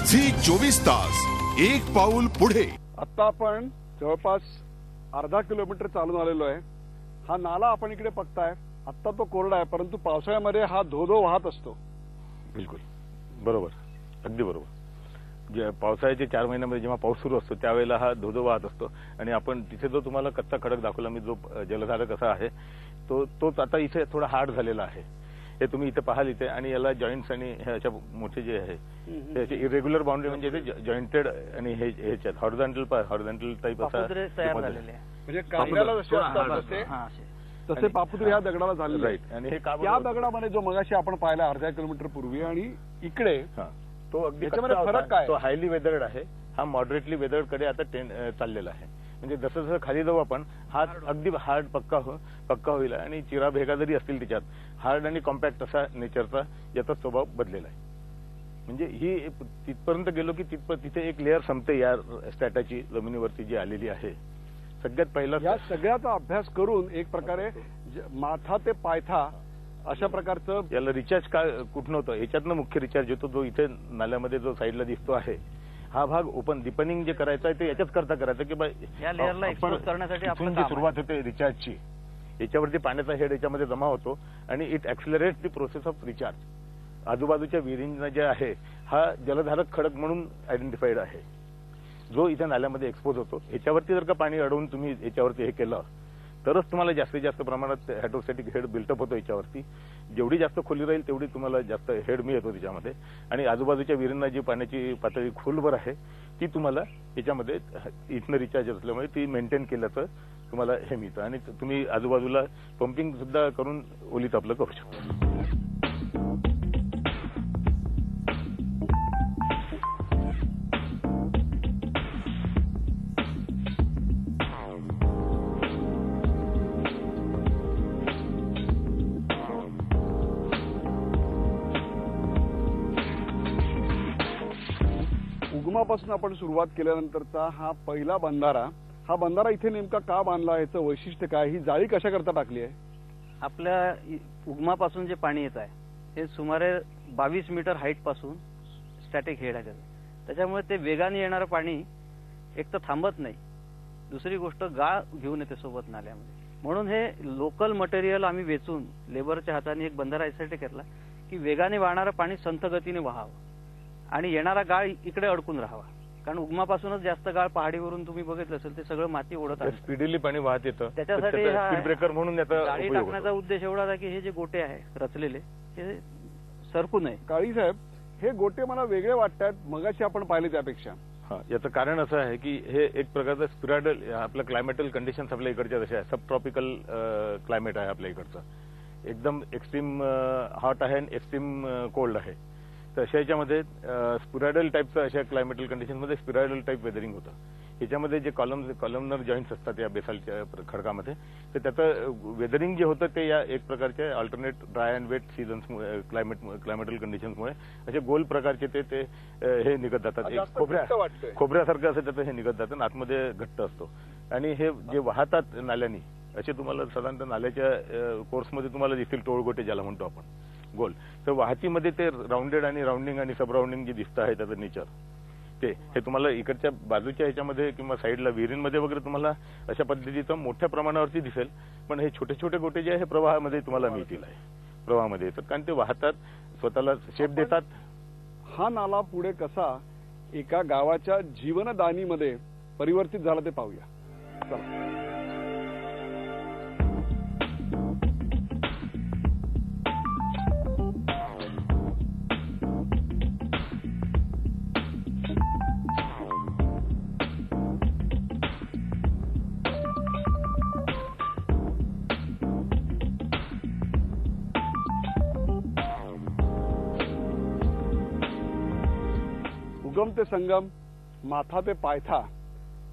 Zee 24 तास एक पाऊल पुढे. आता आपण जवळपास अर्धा किलोमीटर चालून आलेलो आहे. हा नाला आपण इकडे बघताय, आता तो कोरडा आहे, परंतु पावसाळ्यामध्ये हा धो वाहत असतो. बिलकुल बरोबर, अगदी बरोबर. जे पावसाळ्याच्या 4 महिन्यामध्ये जेव्हा पाऊस सुरू असतो त्यावेळेला हा धो वाहत असतो आणि आपण तिथे जो तुम्हाला कच्चा खडक दाखवला मी, जो जलधारा कसा आहे तोच आता इथे थोडा हार्ड झालेला आहे. हे तुम्ही इथे पाहाल इथे, आणि याला जॉईंट्स आणि हे अशा मोठे जे आहे त्याचे इरेग्युलर बाउंड्री म्हणजे ते जॉईंटेड आणि हे ह्याच्यात हॉरिझॉन्टल टाईप असा म्हणजे कांद्याला जसे असतात तसे पापुद्रे ह्या दगडाला झाले. राईट. आणि हे त्या दगडामध्ये जो मगाशी आपण पाहिला अर्ध्या किलोमीटर पूर्वी आणि इकडे तो अगदी फरक काय? तो हायली वेदर्ड आहे, हा मॉडरेटली वेदर्ड कडे आता चाललेला आहे. म्हणजे जसं जसं खाली जाऊ आपण हा अगदी हार्ड पक्का होईल आणि चिरा भेगा जरी असतील त्याच्यात हार्ड आणि कॉम्पॅक्ट असा नेचरचा याचा स्वभाव बदलेला आहे. म्हणजे ही तिथपर्यंत गेलो की तिथे एक लेअर संपते या स्ट्रॅटाची जमिनीवरती जी आलेली आहे. सगळ्यात पहिला या सगळ्याचा अभ्यास करून एक प्रकारे माथा ते पायथा अशा प्रकारचं याला रिचार्ज का कुठं होतं, याच्यातनं मुख्य रिचार्ज होतो जो इथे नाल्यामध्ये जो साईडला दिसतो आहे. हा भाग ओपन डिपनिंग जे करायचं आहे ते याच्याच करता करायचं की आपण जी सुरुवात होते रिचार्जची, याच्यावरती पाण्याचा हेड याच्यामध्ये जमा होतो आणि it accelerates the process of recharge. आजूबाजूच्या विहिरींना जे आहे हा जलधारक खडक म्हणून आयडेंटिफाईड आहे जो इथे नाल्यामध्ये एक्सपोज होतो. याच्यावरती जर का पाणी अडवून तुम्ही याच्यावरती हे केलं तरच तुम्हाला जास्तीत जास्त प्रमाणात हायड्रोस्टॅटिक हेड बिल्टअप होतो याच्यावरती. जेवढी जास्त खोली राहील तेवढी तुम्हाला जास्त हेड मिळतो त्याच्यामध्ये. आणि आजूबाजूच्या विहिरींना जी पाण्याची पातळी खोलवर आहे ती तुम्हाला याच्यामध्ये इथनं रिचार्ज असल्यामुळे ती मेंटेन केल्याचं तुम्हाला हे मिळतं. आणि तुम्ही आजूबाजूला पंपिंग सुद्धा करून ओलीत आपलं करू शकता. उगमापासून आपण सुरुवात केल्यानंतरचा हा पहिला बंधारा, हा बंधारा इथे नेमका का बांधला, याचं वैशिष्ट्य काय, ही जाळी कशा करता टाकली आहे? आपल्या उगमापासून जे पाणी येत आहे हे सुमारे 22 मीटर हाईट पासून स्टॅटिक हेड आहे. त्याच्यामुळे ते वेगाने येणारं पाणी एक तर थांबत नाही, दुसरी गोष्ट गाळ घेऊन येते सोबत नाल्यामध्ये. म्हणून हे लोकल मटेरियल आम्ही वेचून लेबरच्या हाताने एक बंधारा यासाठी घेतला की वेगाने वाहणारं पाणी संथ गतीने वाहावं आणि येणारा गाळ इकडे अडकून राहावा. कारण उगमापासूनच जास्त गाळ पहाडीवरून तुम्ही बघितलं असेल ते सगळं माती ओढत आहे, स्पीडीली पाणी वाहत येतं. त्याच्यासाठी स्पीड ब्रेकर म्हणून गाळी टाकण्याचा उद्देश एवढा आहे की हे जे गोटे आहे रचलेले हे सरकू नये. काळी साहेब, हे गोटे मला वेगळे वाटतात मगाशी आपण पाहिले त्यापेक्षा. याचं कारण असं आहे की हे एक प्रकारचं स्पिराडल आपलं क्लायमेटल कंडिशन्स आपल्या इकडच्या जशा आहे, सब ट्रॉपिकल क्लायमेट आहे आपल्या इकडचं. एकदम एक्स्ट्रीम हॉट आहे आणि एक्स्ट्रीम कोल्ड आहे. तर अशा याच्यामध्ये स्पिरायडल टाईपचं अशा क्लायमेटल कंडिशनमध्ये स्पिरायडल टाईप वेदरिंग होतं. याच्यामध्ये जे कॉलमनर जॉईंट्स असतात या बेसाल्टच्या खडकामध्ये, तर त्याचं वेदरिंग जे होतं ते या एक प्रकारच्या alternate dry and wet seasons climatal कंडिशन्समुळे असे गोल प्रकारचे ते हे निघत जातात. एक खोबऱ्यासारखं असं त्याचं हे निघत जातं, आतमध्ये घट्ट असतो. आणि हे जे वाहतात नाल्यानी असे तुम्हाला साधारणतः नाल्याच्या कोर्समध्ये तुम्हाला दिसतील टोळगोटे ज्याला म्हणतो आपण गोल. तर वाहतीमध्ये ते राऊंडेड आणि राऊंडिंग आणि सब राऊंडिंग जे दिसतं आहे त्याचं नेचर ते हे तुम्हाला इकडच्या बाजूच्या ह्याच्यामध्ये किंवा साईडला विहिरींमध्ये वगैरे तुम्हाला अशा पद्धतीचं मोठ्या प्रमाणावरती दिसेल. पण हे छोटे छोटे गोटे जे आहे हे प्रवाहामध्ये तुम्हाला मिळतील आहे, प्रवाहामध्ये येतात कारण ते वाहतात, स्वतःला शेप देतात. हा नाला पुढे कसा एका गावाच्या जीवनदानीमध्ये परिवर्तित झाला ते पाहूया. चला. उगम ते संगम, माथा ते पायथा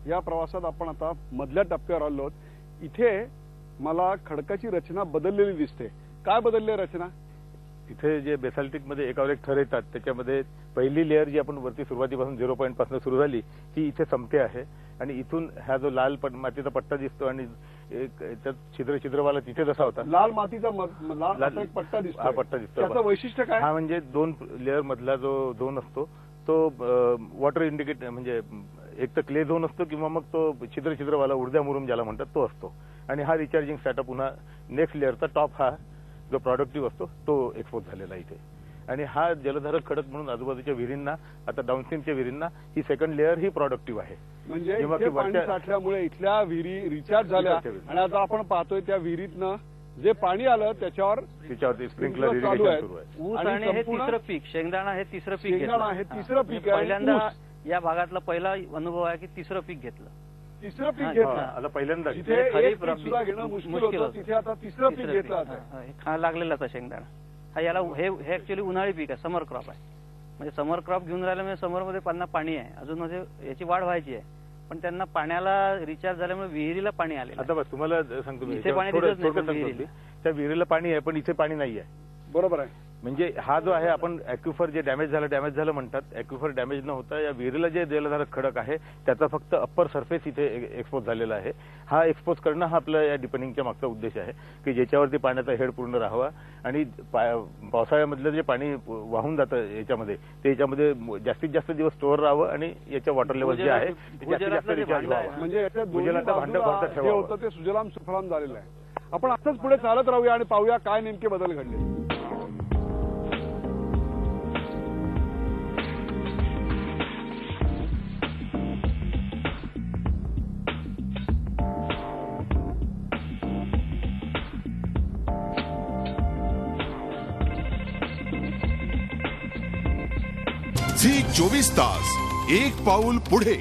या प्रवासात आपण आता मधल्या टप्प्यावर आलो आहोत. इथे मला खडकाची रचना बदललेली दिसते. काय बदलली रचना? इथे जे बेसाल्टिक मध्ये एकावर एक थर येतात त्याच्यामध्ये पहिली लेअर जी आपण वरती सुरुवातीपासून 0 पॉईंट पासून सुरू झाली ती इथे संपते आहे. आणि इथून हा जो लाल मातीचा पट्टा दिसतो आणि त्यात छिद्रवाला तिथे जसा होता लाल मातीचा पट्टा दिसतो, हा पट्टा दिसतो. त्याचं वैशिष्ट्य काय? हा म्हणजे 2 लेअर मधला जो झोन असतो तो वॉटर इंडिकेट म्हणजे एक तर क्ले झोन असतो किंवा मग तो छिद्रवाला उर्जा मुरुम ज्याला म्हणतात तो असतो. आणि हा रिचार्जिंग स्टॅटअप पुन्हा नेक्स्ट लेअरचा टॉप हा जो प्रॉडक्टिव्ह असतो तो एक्सपोज झालेला इथे. आणि हा जलधारक खडक म्हणून आजूबाजूच्या विहिरींना आता डाऊनस्ट्रीमच्या विहिरींना ही सेकंड लेअर ही प्रॉडक्टिव्ह आहे. म्हणजे इथे पाणी साठल्यामुळे इथल्या विहिरी रिचार्ज झाल्या आणि आता आपण पाहतोय त्या विहिरीतनं जे पाणी आलं त्याच्यावरती स्प्रिंकलर इरिगेशन सुरू आहे. ऊस आणि हे तिसरं पीक शेंगदाणा हे तिसरं पीक आहे. पहिल्यांदा या भागातला पहिला अनुभव आहे की तिसरं पीक घेतलं. आता पहिल्यांदा घेणं मुश्किल होतं तिथे आता तिसरं पीक घेतलं खा लागलेला होता शेंगदाणा. हा याला हे ऍक्च्युअली उन्हाळी पीक आहे, समर क्रॉप आहे. म्हणजे समर क्रॉप घेऊन राहिलं म्हणजे समरमध्ये त्यांना पाणी आहे, अजून म्हणजे याची वाढ व्हायची आहे, पण त्यांना पाण्याला रिचार्ज झाल्यामुळे विहिरीला पाणी आले. आता बस तुम्हाला सांगतो इथे पाणी त्या विहिरीला पाणी आहे पण इथे पाणी नाही आहे. बरोबर आहे. म्हणजे हा जो आहे आपण ॲक्युफर जे डॅमेज झालं म्हणतात, ॲक्युफर डॅमेज न होता या विहिरीला जे जलधारक खडक आहे त्याचा फक्त अप्पर सरफेस इथे एक्सपोज झालेला आहे. हा एक्सपोज करणं हा आपल्या या डिपनिंगच्या मागचा उद्देश आहे की ज्याच्यावरती पाण्याचा हेड पूर्ण राहावा आणि पावसाळ्यामधलं जे पाणी वाहून जातं याच्यामध्ये ते याच्यामध्ये जास्तीत जास्त दिवस स्टोअर राहावं आणि याच्या वॉटर लेवल जे आहे जास्तीत जास्त रिचार्ज व्हावं. म्हणजे याच्या भांड भरता ठेवावं ते सुजलाम सुफलाम झालेलं आहे. आपण असंच पुढे चालत राहूया आणि पाहूया काय नेमके बदल घडले. झी 24 तास एक पाऊल पुढे.